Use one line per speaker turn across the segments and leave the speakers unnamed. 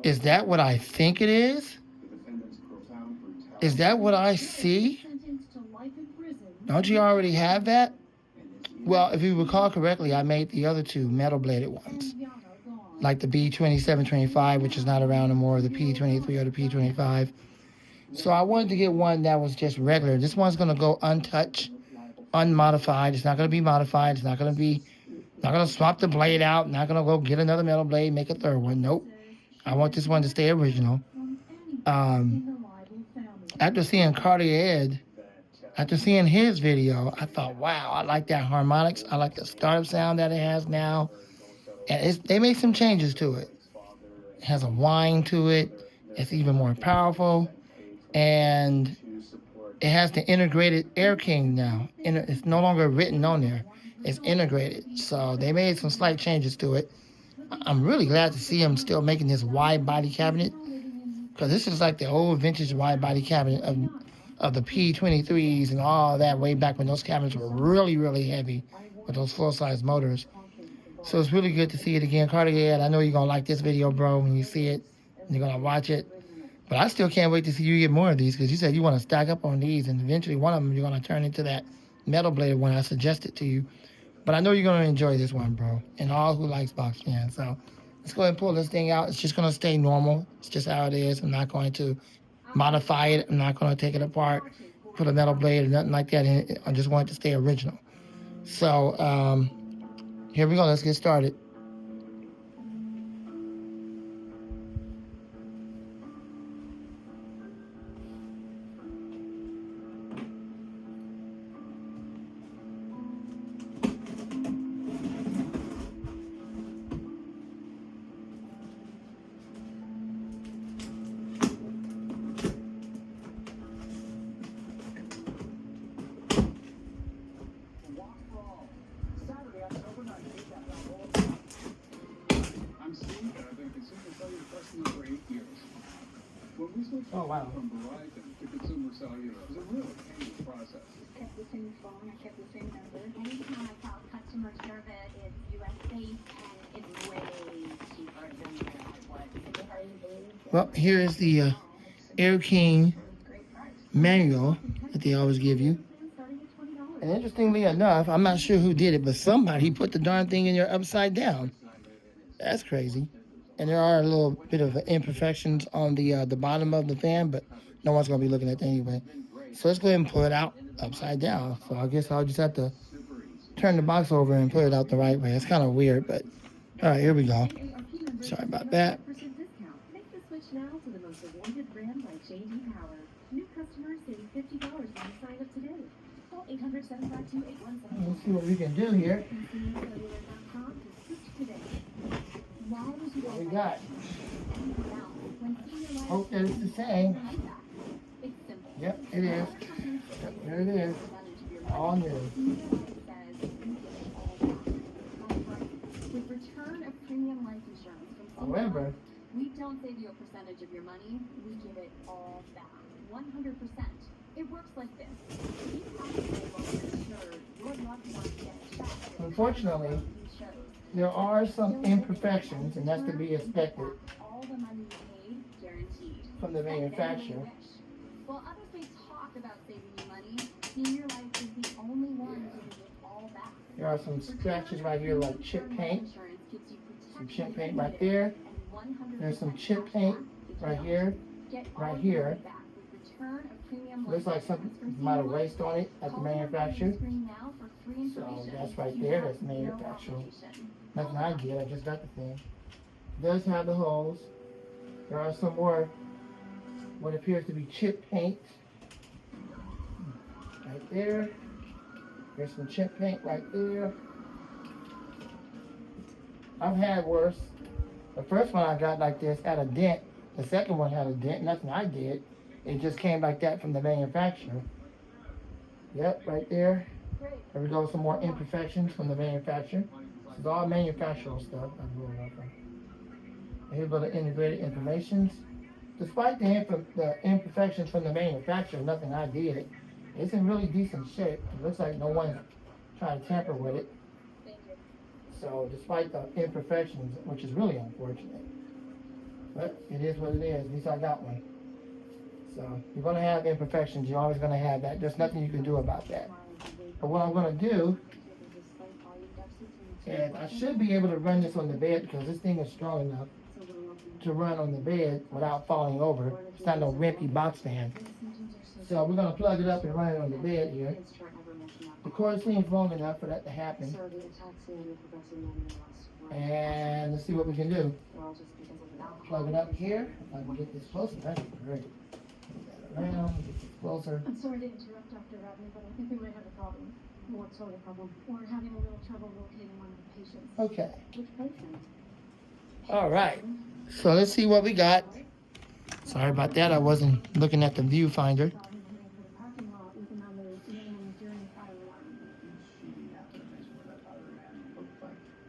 Is that what I think it is? Is that what I see? Don't you already have that? Well, if you recall correctly, I made the other two metal-bladed ones, like the B2725, which is not around anymore, the P23 or the P25. So I wanted to get one that was just regular. This one's going to go untouched, unmodified. It's not going to be modified. It's not going to be, not going to swap the blade out. Not going to go get another metal blade, make a third one. Nope. I want this one to stay original. After seeing Cartier Ed, after seeing his video, I thought, wow, I like that harmonics. I like the startup sound that it has now. And they made some changes to it. It has a whine to it. It's even more powerful. And it has the integrated Air King now. It's no longer written on there. It's integrated. So they made some slight changes to it. I'm really glad to see them still making this wide body cabinet, because this is like the old vintage wide body cabinet of the P23s and all that way back when those cabinets were really, really heavy with those full-size motors. So it's really good to see it again. Cartier, I know you're going to like this video, bro, when you see it. You're going to watch it. But I still can't wait to see you get more of these, because you said you want to stack up on these, and eventually one of them you're going to turn into that metal bladed one I suggested to you. But I know you're going to enjoy this one, bro, and all who likes box fans. So let's go ahead and pull this thing out. It's just going to stay normal. It's just how it is. I'm not going to modify it. I'm not going to take it apart, put a metal blade or nothing like that in it. I just want it to stay original. So here we go. Let's get started. Oh, wow. From Verizon to Consumer Cellular, it was a really painless process. I kept the same phone, I kept the same number. Anytime I call customer service, it's US-based and it's way cheaper than where I was. Well, here is the Air King manual that they always give you. And interestingly enough, I'm not sure who did it, but somebody put the darn thing in there upside down. That's crazy. And there are a little bit of imperfections on the bottom of the fan, but no one's going to be looking at that anyway. So let's go ahead and pull it out upside down. So I guess I'll just have to turn the box over and put it out the right way. It's kind of weird, but all right, here we go. Sorry about that. Make the switch now to the most awarded brand by J.D. Power. New customers save $50 when you sign up today. Call 800-752-8177. Let's see what we can do here. What we got? Hope that it's the same. Yep, it is. Yep, there it is. All new. With return of premium life insurance from However, we don't save you a percentage of your money. We give it all back. 100%. It works like this. Unfortunately, there are some imperfections, and that's to be expected from the manufacturer. While other things talk about saving you money, Senior Life is the only one to give it all back. There are some scratches right here, like chip paint. Some chip paint right there. There's some chip paint right here, right here. Looks like something might have raced on it at the manufacturer. So that's right there. That's manufacturer. Nothing I did. I just got the thing. It does have the holes. There are some more what appears to be chip paint right there. There's some chip paint right there. I've had worse. The first one I got like this had a dent. The second one had a dent. Nothing I did. It just came like that from the manufacturer. Yep, right there. There we go, some more imperfections from the manufacturer. This is all manufacturer stuff. Here's a little integrated information. Despite the imperfections from the manufacturer, nothing I did. It's in really decent shape. It looks like no one's trying to tamper with it. So despite the imperfections, which is really unfortunate. But it is what it is. At least I got one. So you're going to have imperfections. You're always going to have that. There's nothing you can do about that. But what I'm going to do is I should be able to run this on the bed because this thing is strong enough to run on the bed without falling over. It's not no wimpy box fan. So we're going to plug it up and run it on the bed here. The cord seems long enough for that to happen. And let's see what we can do. Plug it up here. If I can get this closer, that'd be great. Around, get this closer.
I'm sorry to interrupt, Dr. Radley, but I think we might have a problem. What sort of problem? We're having a little trouble locating one of the patients.
Okay.
Which patient?
All right. So let's see what we got. Sorry about that. I wasn't looking at the viewfinder.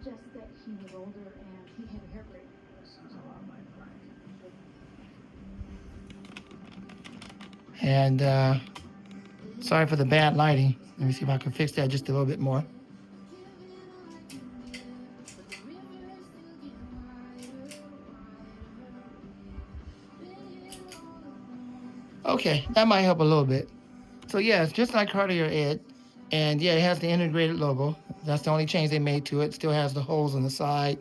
Just that he was older and he had a hair braid.
And sorry for the bad lighting. Let me see if I can fix that just a little bit more. Okay, that might help a little bit. So yeah, it's just like Cartier Ed. And yeah, it has the integrated logo. That's the only change they made to it. It still has the holes on the side.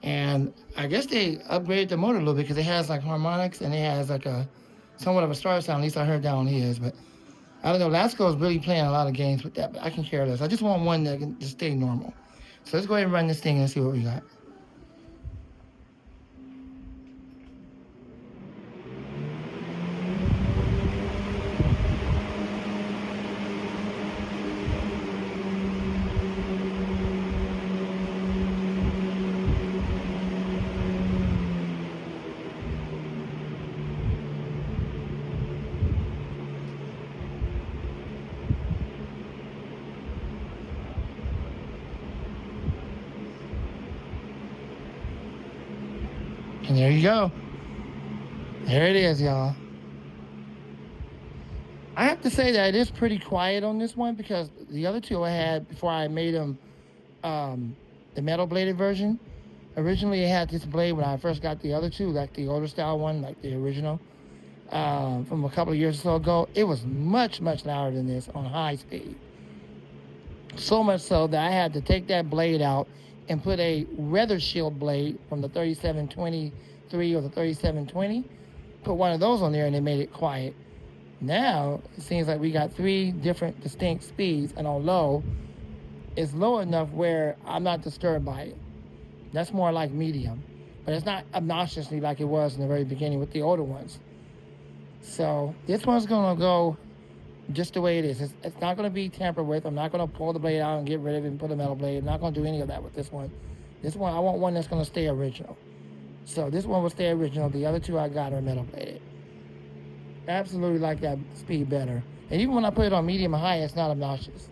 And I guess they upgraded the motor a little bit because it has like harmonics and it has like a somewhat of a startup sound. At least I heard that on his. But I don't know. Lasco is really playing a lot of games with that. But I can care less. I just want one that can just stay normal. So let's go ahead and run this thing and see what we got. And there you go. There it is, y'all. I have to say that it is pretty quiet on this one because the other two I had before I made them the metal bladed version. Originally, it had this blade when I first got the other two, like the older style one, like the original, from a couple of years or so ago. It was much, much louder than this on high speed. So much so that I had to take that blade out and put a weather shield blade from the 3723 or the 3720. Put one of those on there and it made it quiet. Now, it seems like we got three different distinct speeds, and on low, it's low enough where I'm not disturbed by it. That's more like medium. But it's not obnoxiously like it was in the very beginning with the older ones. So this one's going to go just the way it is. It's not going to be tampered with. I'm not going to pull the blade out and get rid of it and put a metal blade. I'm not going to do any of that with this one. This one, I want one that's going to stay original. So this one will stay original. The other two I got are metal bladed. Absolutely like that speed better. And even when I put it on medium or high, it's not obnoxious.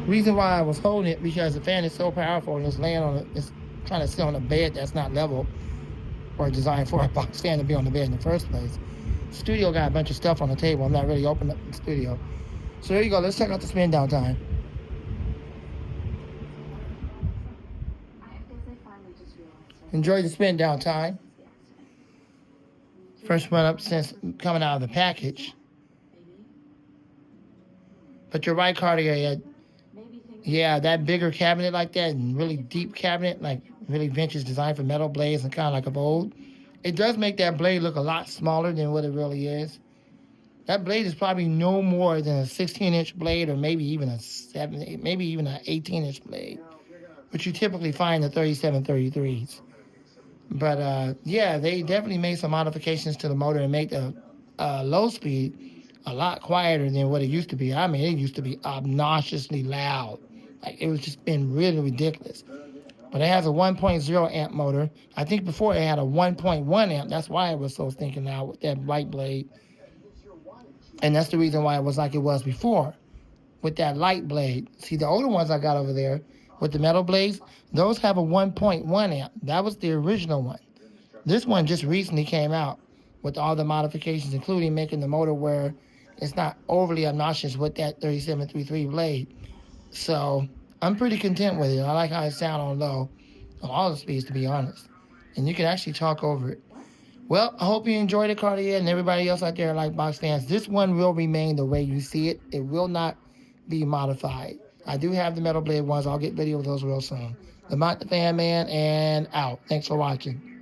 Reason why I was holding it because the fan is so powerful and it's laying on it. It's trying to sit on a bed that's not level or designed for a box fan to be on the bed in the first place. Studio got a bunch of stuff on the table. I'm not really opening up the studio. So there you go. Let's check out the spin down time. Enjoy the spin down time. First one up since coming out of the package. But you're right, Cartier. Yeah, that bigger cabinet like that and really deep cabinet, like really vintage design for metal blades and kind of like of old. It does make that blade look a lot smaller than what it really is. That blade is probably no more than a 16-inch blade or maybe even a 7, maybe even an 18-inch blade, which you typically find in the 3733s. But yeah, they definitely made some modifications to the motor and make the low speed a lot quieter than what it used to be. I mean, it used to be obnoxiously loud. Like, it was just been really ridiculous. But it has a 1.0 amp motor. I think before it had a 1.1 amp. That's why it was so stinking loud with that light blade. And that's the reason why it was like it was before with that light blade. See, the older ones I got over there, with the metal blades, those have a 1.1 amp. That was the original one. This one just recently came out with all the modifications, including making the motor where it's not overly obnoxious with that 3733 blade. So I'm pretty content with it. I like how it sounds on low, on all the speeds, to be honest. And you can actually talk over it. Well, I hope you enjoyed it, Cartier, and everybody else out there like box fans. This one will remain the way you see it. It will not be modified. I do have the metal blade ones. I'll get video of those real soon. Lamont the Fan Man, and out. Thanks for watching.